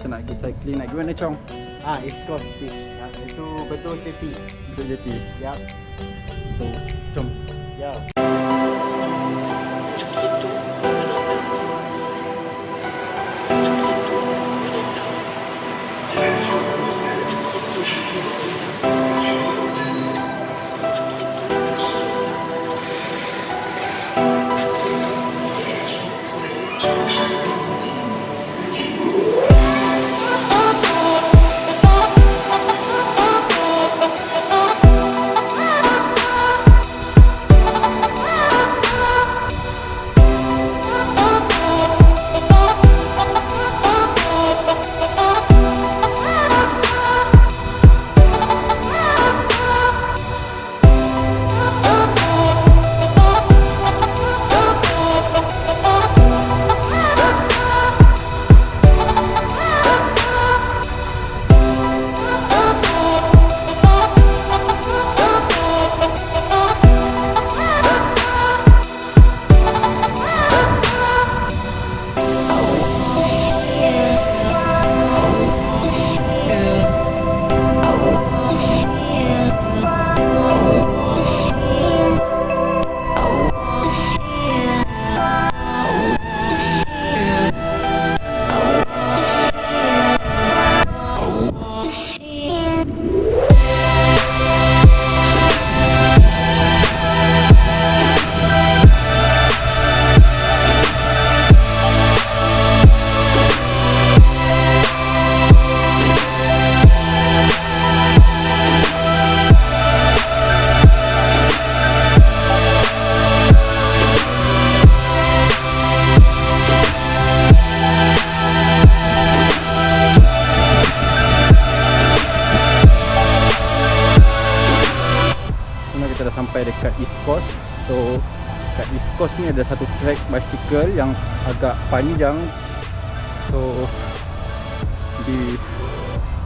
nak pergi cycling, nak pergi mana Chong? East Coast Beach. Itu Bedok Jetty. Bedok Jetty. Yap. So, jom. Ya. Kita dah sampai dekat East Coast. So kat East Coast ni ada satu track bicycle yang agak panjang. So di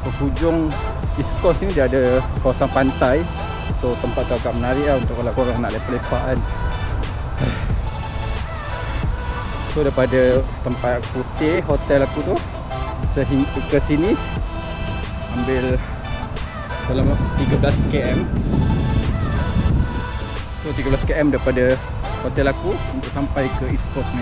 penghujung East Coast ni dia ada kawasan pantai. So tempat tu agak menarik lah untuk kalau korang nak lepak-lepak kan. So daripada tempat aku stay, hotel aku tu ke sini ambil dalam 13 km. So 13 km daripada hotel aku untuk sampai ke East Coast ni.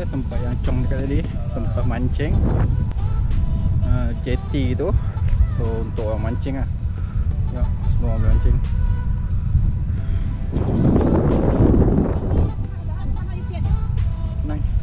Tempat yang Chong dekat tadi, tempat mancing, jetty tu. So untuk orang mancing lah. Ya, semua orang mancing. Nice.